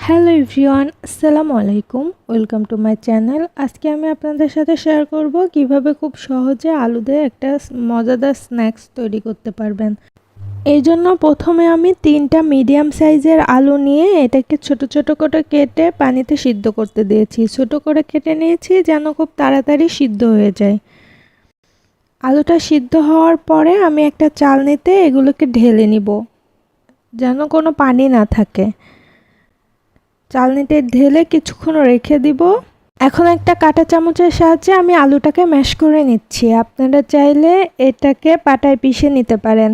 Hello everyone, আসসালামু আলাইকুম। Welcome to my channel. আজকে আমি আপনাদের সাথে শেয়ার করব কিভাবে খুব সহজে আলু দিয়ে একটা মজাদার স্ন্যাক্স তৈরি করতে পারবেন। এই জন্য প্রথমে আমি 3টা মিডিয়াম সাইজের আলু নিয়ে এটাকে ছোট ছোট করে কেটে পানিতে সিদ্ধ করতে দিয়েছি। ছোট করে কেটে নিয়েছি যেন খুব তাড়াতাড়ি সিদ্ধ হয়ে যায়। আলুটা সিদ্ধ হওয়ার পরে আমি একটা চালনিতে এগুলোকে ঢেলে নিব যেন কোনো পানি না থাকে। চালনিতে ঢেলে কিছুক্ষণ রেখে দিব। এখন একটা কাঁটা চামচের সাহায্যে আমি আলুটাকে ম্যাশ করে নিচ্ছি। আপনারা চাইলে এটাকে পাটায় পিষে নিতে পারেন।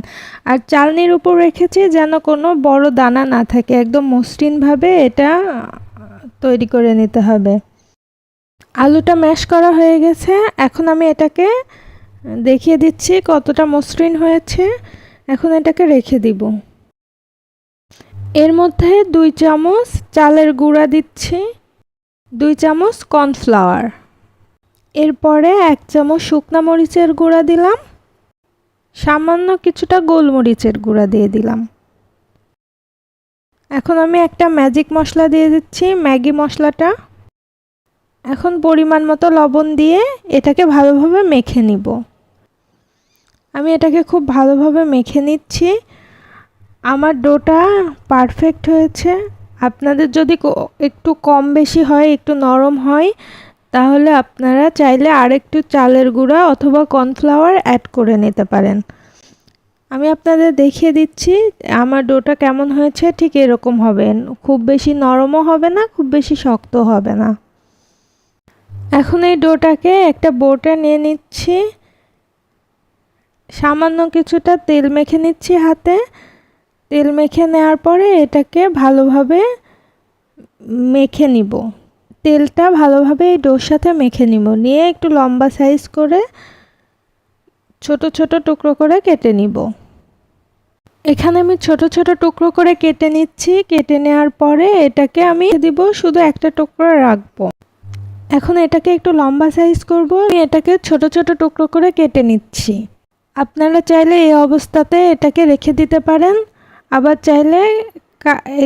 আর চালনির উপর রেখেছি যেন কোনো বড় দানা না থাকে, একদম মসৃণভাবে এটা তৈরি করে নিতে হবে। আলুটা ম্যাশ করা হয়ে গেছে। এখন আমি এটাকে দেখিয়ে দিচ্ছি কতটা মসৃণ হয়েছে। এখন এটাকে রেখে দিব। এর মধ্যে 2 চামচ চালের গুঁড়া দিচ্ছি, 2 চামচ কর্নফ্লাওয়ার, এরপরে 1 চামচ শুকনা মরিচের গুঁড়া দিলাম, সামান্য কিছুটা গোলমরিচের গুঁড়া দিয়ে দিলাম। এখন আমি একটা ম্যাজিক মশলা দিয়ে দিচ্ছি, ম্যাগি মশলাটা। এখন পরিমাণ মতো লবণ দিয়ে এটাকে ভালোভাবে মেখে নিব। আমি এটাকে খুব ভালোভাবে মেখে নিচ্ছি। আমার ডোটা পারফেক্ট হয়েছে। আপনাদের যদি একটু কম বেশি হয়, একটু নরম হয়, তাহলে আপনারা চাইলে আরেকটু চালের গুঁড়া অথবা কর্নফ্লাওয়ার অ্যাড করে নিতে পারেন। আমি আপনাদের দেখিয়ে দিচ্ছি আমার ডোটা কেমন হয়েছে। ঠিক এরকম হবে, খুব বেশি নরমও হবে না, খুব বেশি শক্ত হবে না। এখন এই ডোটাকে একটা বোটে নিয়ে নিচ্ছি। সামান্য কিছুটা তেল মেখে নিচ্ছি হাতে। তেল মেখে নেওয়ার পরে এটাকে ভালোভাবে মেখে নিব। তেলটা ভালোভাবে এই ডোর সাথে মেখে নিব। নিয়ে একটু লম্বা সাইজ করে ছোট ছোট টুকরো করে কেটে নিব। এখানে আমি ছোট ছোট টুকরো করে কেটে নিচ্ছি। কেটে নেওয়ার পরে এটাকে আমি দিব, শুধু একটা টুকরো রাখবো। এখন এটাকে একটু লম্বা সাইজ করব। আমি এটাকে ছোট ছোট টুকরো করে কেটে নিচ্ছি। আপনারা চাইলে এই অবস্থাতে এটাকে রেখে দিতে পারেন, আবার চাইলে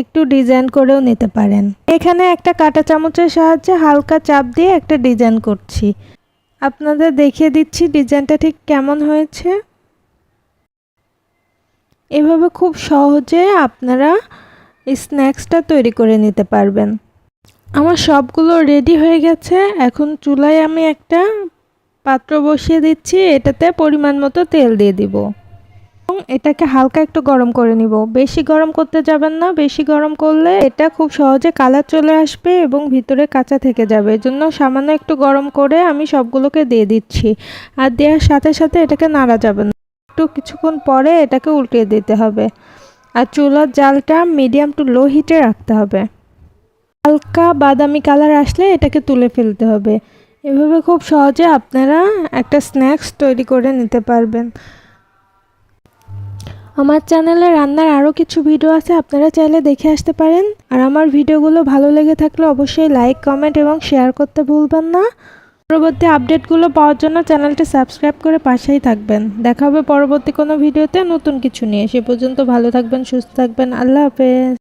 একটু ডিজাইন করেও নিতে পারেন। এখানে একটা কাঁটা চামচের সাহায্যে হালকা চাপ দিয়ে একটা ডিজাইন করছি। আপনাদের দেখিয়ে দিচ্ছি ডিজাইনটা ঠিক কেমন হয়েছে। এভাবে খুব সহজে আপনারা এই স্ন্যাক্সটা তৈরি করে নিতে পারবেন। আমার সবগুলো রেডি হয়ে গেছে। এখন চুলায় আমি একটা পাত্র বসিয়ে দিচ্ছি। এটাতে পরিমাণ মতো তেল দিয়ে দিব। এটাকে হালকা একটু গরম করে নিব। বেশি গরম করতে যাবেন না, বেশি গরম করলে এটা খুব সহজে কালার চলে আসবে এবং ভিতরে কাঁচা থেকে যাবে। এজন্য সামান্য একটু গরম করে আমি সবগুলোকে দিয়ে দিচ্ছি। আর দেওয়ার সাথে সাথে এটাকে নাড়া যাবে না, একটু কিছুক্ষণ পরে এটাকে উল্টিয়ে দিতে হবে। আর চুলার জালটা মিডিয়াম টু লো হিটে রাখতে হবে। হালকা বাদামি কালার আসলে এটাকে তুলে ফেলতে হবে। এভাবে খুব সহজে আপনারা একটা স্ন্যাক্স তৈরি করে নিতে পারবেন। আমার চ্যানেলে রান্নার আরও কিছু ভিডিও আছে, আপনারা চাইলে দেখে আসতে পারেন। আর আমার ভিডিওগুলো ভালো লেগে থাকলে অবশ্যই লাইক, কমেন্ট এবং শেয়ার করতে ভুলবেন না। পরবর্তী আপডেটগুলো পাওয়ার জন্য চ্যানেলটি সাবস্ক্রাইব করে পাশেই থাকবেন। দেখা হবে পরবর্তী কোনো ভিডিওতে নতুন কিছু নিয়ে। সে পর্যন্ত ভালো থাকবেন, সুস্থ থাকবেন। আল্লাহ হাফেজ।